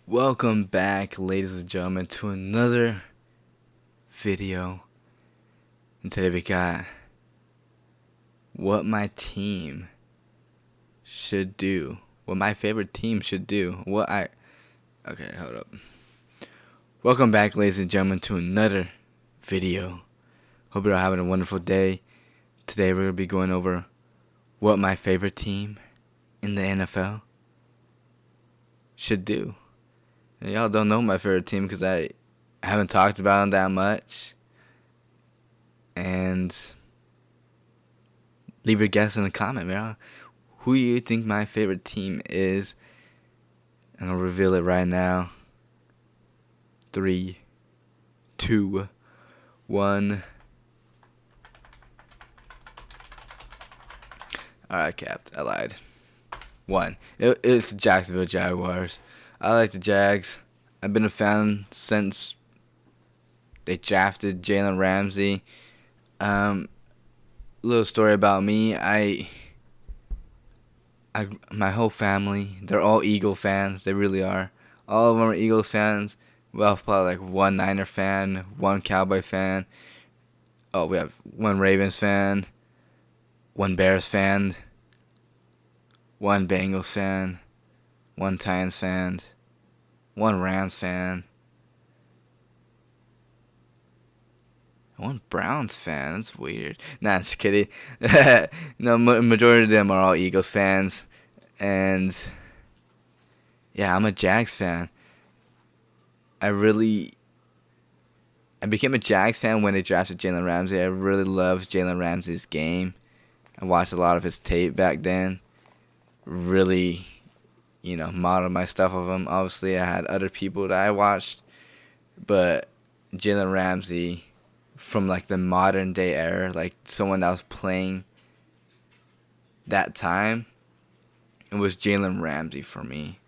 Welcome back, ladies and gentlemen, to another video. And today we got what my team should do. What my favorite team should do. Okay, hold up. Welcome back, ladies and gentlemen, to another video. Hope you're all having a wonderful day. Today we're going to be going over what my favorite team in the NFL should do. And y'all don't know my favorite team because I haven't talked about them that much. And leave your guess in the comment, man. Who you think my favorite team is? And I'll reveal it right now. 3, 2, 1. Alright, Capped. I lied. 1. It's the Jacksonville Jaguars. I like the Jags. I've been a fan since they drafted Jalen Ramsey. Little story about me. My whole family, they're all Eagle fans. They really are. All of them are Eagles fans. We have probably like one Niner fan, one Cowboy fan. Oh, we have one Ravens fan, one Bears fan, one Bengals fan, one Titans fan, one Rams fan, one Browns fan. That's weird. Nah, just kidding. No, majority of them are all Eagles fans. And yeah, I'm a Jags fan. I became a Jags fan when they drafted Jalen Ramsey. I really loved Jalen Ramsey's game. I watched a lot of his tape back then. Really, modeled my stuff of him. Obviously, I had other people that I watched, but Jalen Ramsey, from like the modern day era, like someone that was playing that time, it was Jalen Ramsey for me.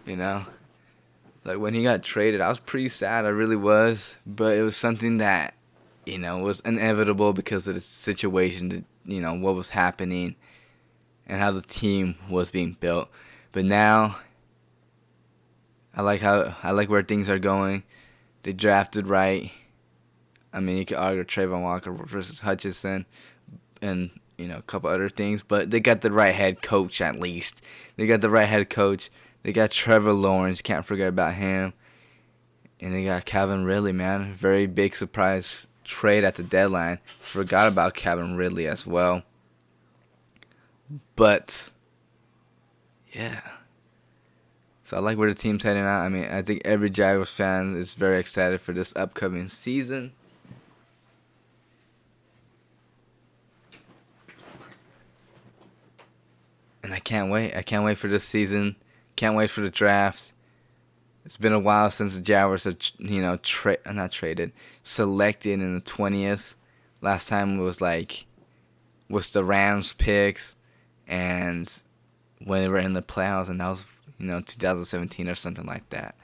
Like when he got traded, I was pretty sad. I really was, but it was something that was inevitable because of the situation, what was happening and how the team was being built. But now, I like where things are going. They drafted right. I mean, you could argue Trayvon Walker versus Hutchinson and, a couple other things, but they got the right head coach at least. They got the right head coach. They got Trevor Lawrence, can't forget about him. And they got Calvin Ridley, man. Very big surprise trade at the deadline. Forgot about Calvin Ridley as well. But yeah. So I like where the team's heading out. I mean, I think every Jaguars fan is very excited for this upcoming season. And I can't wait. I can't wait for this season. Can't wait for the draft. It's been a while since the Jaguars have, selected in the 20th. Last time was the Rams picks, and when they were in the playoffs, and that was 2017 or something like that.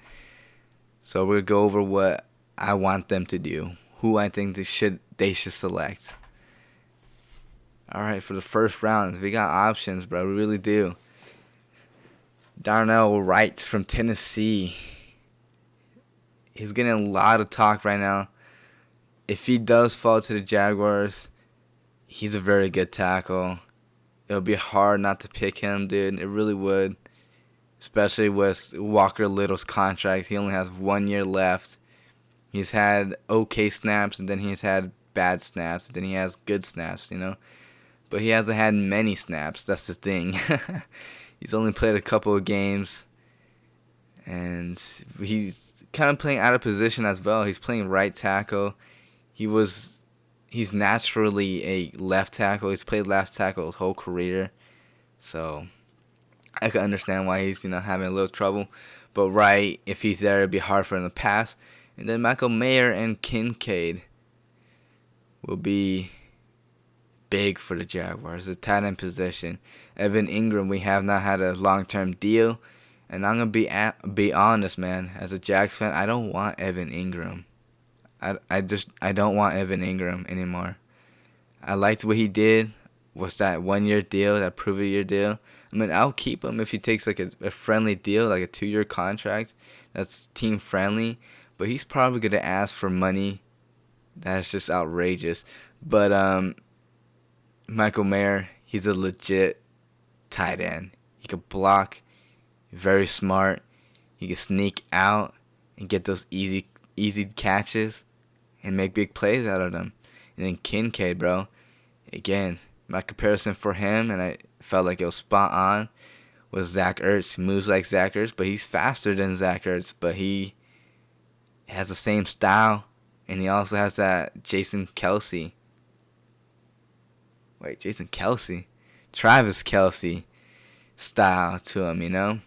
So we'll go over what I want them to do, who I think they should select. All right, for the first round, we got options, bro. We really do. Darnell Wright from Tennessee. He's getting a lot of talk right now. If he does fall to the Jaguars, he's a very good tackle. It'll be hard not to pick him, dude. It really would. Especially with Walker Little's contract. He only has 1 year left. He's had okay snaps, and then he's had bad snaps, and then he has good snaps, But he hasn't had many snaps. That's the thing. He's only played a couple of games, and he's kind of playing out of position as well. He's playing right tackle. He's naturally a left tackle. He's played left tackle his whole career, so I can understand why he's having a little trouble. But right, if he's there, it'd be hard for him to pass. And then Michael Mayer and Kincaid will be big for the Jaguars, the tight end position. Evan Ingram, we have not had a long-term deal, and I'm gonna be honest, man. As a Jags fan, I don't want Evan Ingram. I don't want Evan Ingram anymore. I liked what he did what's that 1 year deal, that prove it year deal. I mean, I'll keep him if he takes like a friendly deal, like a 2 year contract that's team friendly. But he's probably gonna ask for money that's just outrageous. But Michael Mayer, he's a legit tight end. He could block, very smart. He can sneak out and get those easy catches and make big plays out of them. And then Kincaid, bro. Again, my comparison for him, and I felt like it was spot on, was Zach Ertz. He moves like Zach Ertz, but he's faster than Zach Ertz. But he has the same style, and he also has that Jason Kelce. Wait, Jason Kelce? Travis Kelce style to him, you know?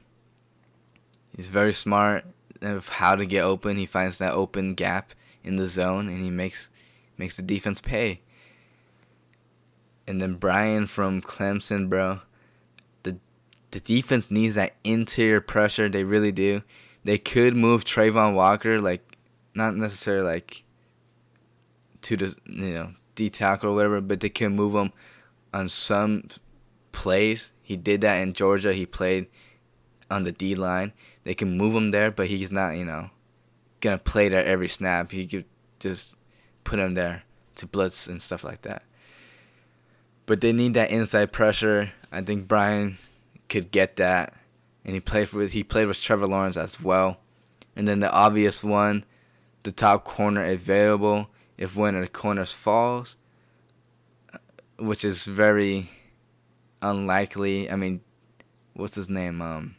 He's very smart of how to get open. He finds that open gap in the zone, and he makes the defense pay. And then Brian from Clemson, bro. The defense needs that interior pressure. They really do. They could move Trayvon Walker, like, not necessarily like to the D tackle or whatever, but they can move him on some plays. He did that in Georgia. He played on the D line. They can move him there, but he's not, gonna play there every snap. He could just put him there to blitz and stuff like that. But they need that inside pressure. I think Brian could get that, and he played with Trevor Lawrence as well. And then the obvious one, the top corner available if one of the corners falls, which is very unlikely. I mean, what's his name?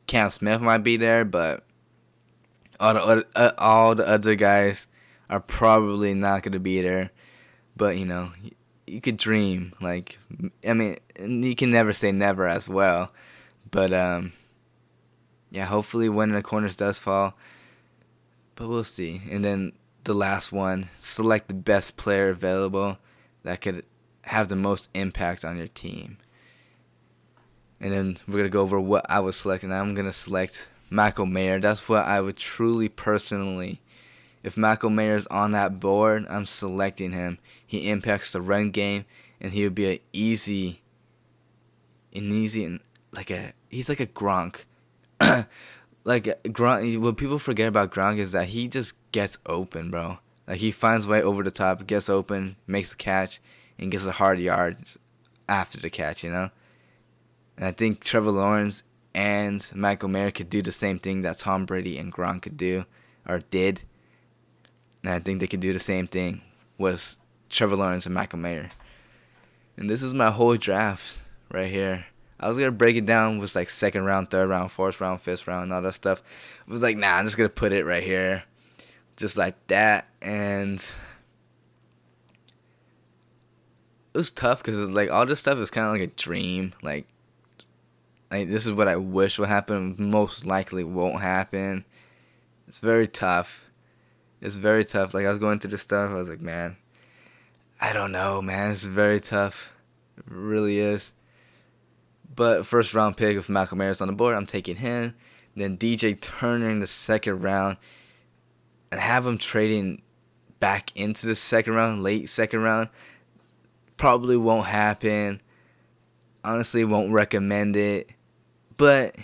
Cam Smith might be there, but all the other guys are probably not going to be there. But, you could dream. Like, I mean, you can never say never as well. But, yeah, hopefully one of the corners does fall. But we'll see. And then the last one, select the best player available that could have the most impact on your team. And then we're going to go over what I would select. And I'm going to select Michael Mayer. That's what I would truly, personally, if Michael Mayer's on that board, I'm selecting him. He impacts the run game, and he would be he's like a Gronk. Like Gronk, what people forget about Gronk is that he just gets open, bro. Like, he finds a way over the top, gets open, makes the catch, and gets a hard yard after the catch, And I think Trevor Lawrence and Michael Mayer could do the same thing that Tom Brady and Gronk could do, or did. And I think they could do the same thing with Trevor Lawrence and Michael Mayer. And this is my whole draft right here. I was going to break it down with like second round, third round, fourth round, fifth round, and all that stuff. I was like, nah, I'm just going to put it right here. Just like that. And it was tough because like all this stuff is kind of like a dream. Like, this is what I wish would happen. Most likely won't happen. It's very tough. It's very tough. Like, I was going through this stuff. I was like, man, I don't know, man. It's very tough. It really is. But first round pick, if Malcolm Mayer's on the board, I'm taking him. Then DJ Turner in the second round. And have him trading back into the second round, late second round. Probably won't happen. Honestly, won't recommend it. But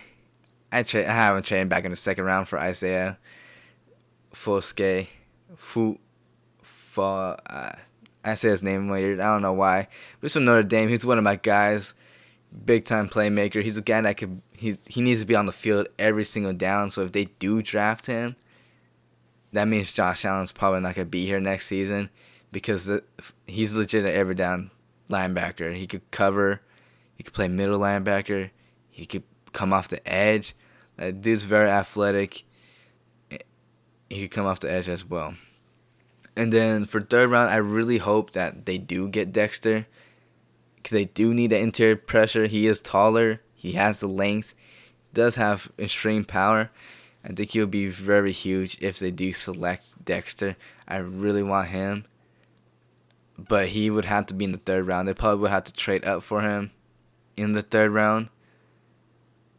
I have him trading back in the second round for Isaiah Foskey. I say his name weird. I don't know why. But he's from Notre Dame. He's one of my guys. Big time playmaker. He's a guy that he needs to be on the field every single down. So if they do draft him, that means Josh Allen's probably not gonna be here next season because he's legit at every down linebacker. He could cover. He could play middle linebacker. He could come off the edge. That dude's very athletic. He could come off the edge as well. And then for third round, I really hope that they do get Dexter because they do need the interior pressure. He is taller. He has the length. Does have extreme power. I think he'll be very huge if they do select Dexter. I really want him. But he would have to be in the third round. They probably would have to trade up for him in the third round.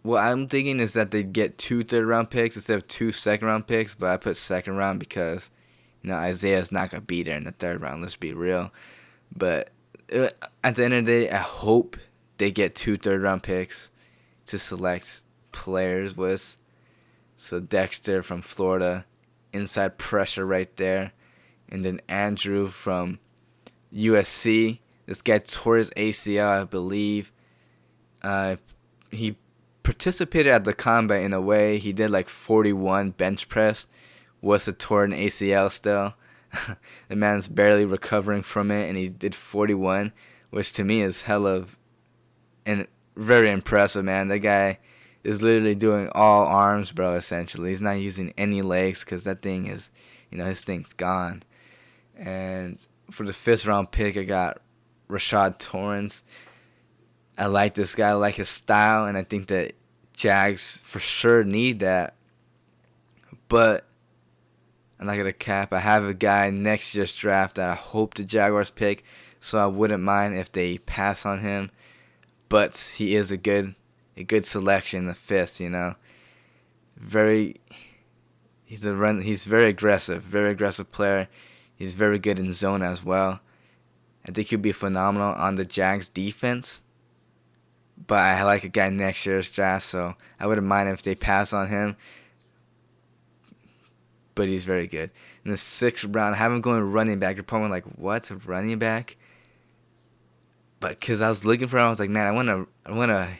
What I'm thinking is that they get 2 third-round picks instead of 2 second-round picks. But I put second round because, Isaiah's not going to be there in the third round. Let's be real. But at the end of the day, I hope they get 2 third-round picks to select players with. So Dexter from Florida, inside pressure right there. And then Andrew from USC. This guy tore his ACL, I believe. He participated at the combat in a way. He did like 41 bench press. Was a torn ACL still. The man's barely recovering from it, and he did 41, which to me is hell of and very impressive, man. That guy is literally doing all arms, bro, essentially. He's not using any legs because that thing is, his thing's gone. And for the 5th round pick, I got Rashad Torrance. I like this guy. I like his style, and I think that Jags for sure need that. But I'm not going to cap. I have a guy next year's draft that I hope the Jaguars pick, so I wouldn't mind if they pass on him. But he is a good selection in the 5th, He's very aggressive player. He's very good in zone as well. I think he'll be phenomenal on the Jags defense. But I like a guy next year's draft, so I wouldn't mind if they pass on him. But he's very good. In the 6th round, I have him going running back. You're probably like, what, a running back? But because I was looking for him, I was like, man, I want a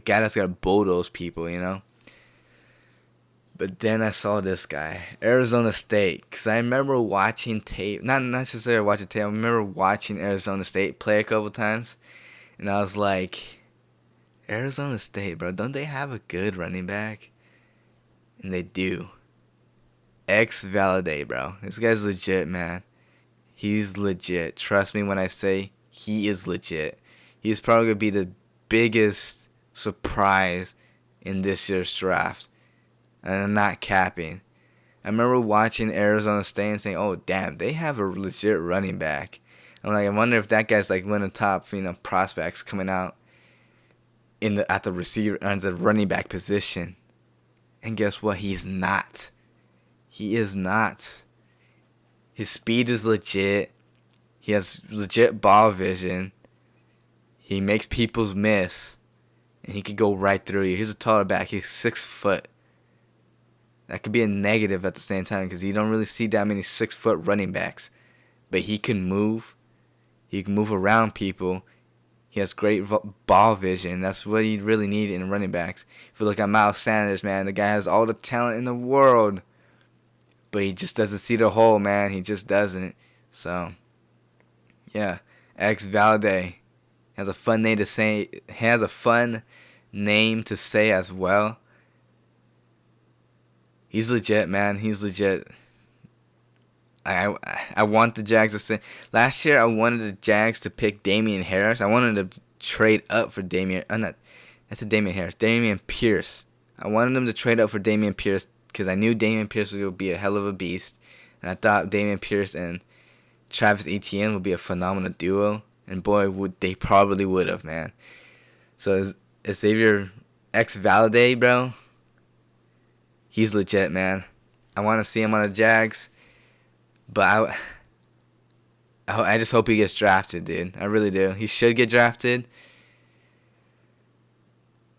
guy that's gonna bulldoze people, But then I saw this guy, Arizona State, because I remember watching tape. Not necessarily watching tape. I remember watching Arizona State play a couple times, and I was like, Arizona State, bro, don't they have a good running back? And they do. X-Valade, bro. This guy's legit, man. He's legit. Trust me when I say he is legit. He's probably going to be the biggest surprise in this year's draft. And I'm not capping. I remember watching Arizona State and saying, oh, damn, they have a legit running back. I'm like, I wonder if that guy's like one of the top, prospects coming out at the receiver and the running back position. And guess what? He's not. He is not. His speed is legit. He has legit ball vision. He makes people miss. And he could go right through you. He's a taller back. He's 6 foot. That could be a negative at the same time because you don't really see that many 6 foot running backs. But he can move. He can move around people. He has great ball vision. That's what you really need in running backs. If you look at Miles Sanders, man, the guy has all the talent in the world. But he just doesn't see the hole, man. He just doesn't. So, yeah. X-Valade has a fun name to say. Has a fun name to say as well. He's legit, man. He's legit. I want the Jags to say. Last year, I wanted the Jags to pick Damian Harris. I wanted them to trade up for Damian. That's a Damian Harris. Damian Pierce. I wanted them to trade up for Damian Pierce because I knew Damian Pierce was going to be a hell of a beast. And I thought Damian Pierce and Travis Etienne would be a phenomenal duo. And boy, they probably would have, man. So Xavier X-Valade, bro, he's legit, man. I want to see him on the Jags. But I just hope he gets drafted, dude. I really do. He should get drafted.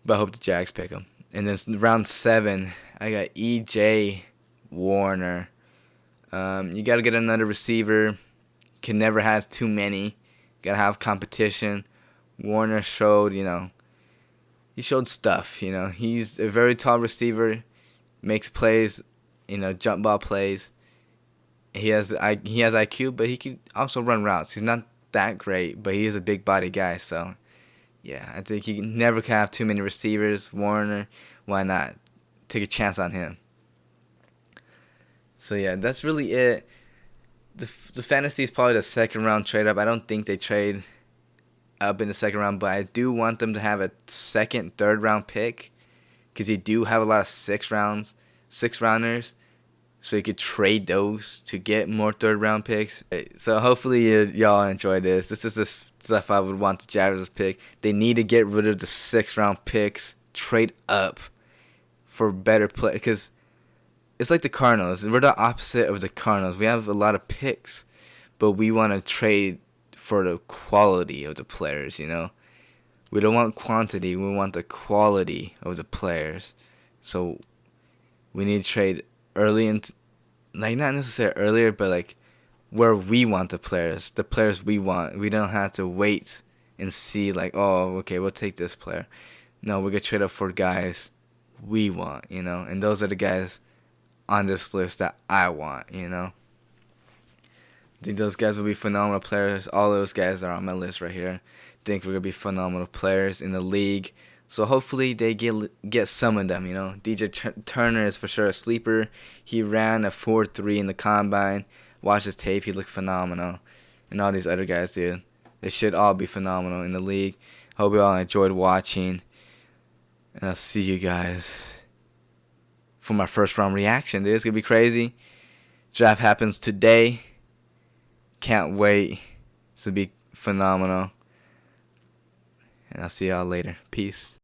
But I hope the Jags pick him. And then round 7, I got E.J. Warner. You got to get another receiver. Can never have too many. Got to have competition. Warner showed, he showed stuff, He's a very tall receiver. Makes plays, jump ball plays. He has IQ, but he can also run routes. He's not that great, but he is a big body guy. So, yeah, I think he never can have too many receivers. Warner, why not? Take a chance on him. So, yeah, that's really it. The fantasy is probably the 2nd round trade up. I don't think they trade up in the 2nd round, but I do want them to have a 2nd, 3rd round pick because they do have a lot of 6 rounders. So you could trade those to get more 3rd round picks. So hopefully y'all enjoy this. This is the stuff I would want the Jaguars to pick. They need to get rid of the 6th round picks. Trade up for better play. Because it's like the Cardinals. We're the opposite of the Cardinals. We have a lot of picks. But we want to trade for the quality of the players, you know. We don't want quantity, we want the quality of the players. So we need to trade early and like not necessarily earlier, but like where we want the players we want. We don't have to wait and see like, oh, okay, we'll take this player. No, we get trade up for guys we want, you know, and those are the guys on this list that I want, you know. I think those guys will be phenomenal players. All those guys are on my list right here. I think we're gonna be phenomenal players in the league. So hopefully they get some of them, you know. DJ Turner is for sure a sleeper. He ran a 4.3 in the combine. Watch his tape, he looked phenomenal. And all these other guys, dude, they should all be phenomenal in the league. Hope you all enjoyed watching. And I'll see you guys for my first round reaction, dude. It's gonna be crazy. Draft happens today. Can't wait. This will be phenomenal. And I'll see y'all later. Peace.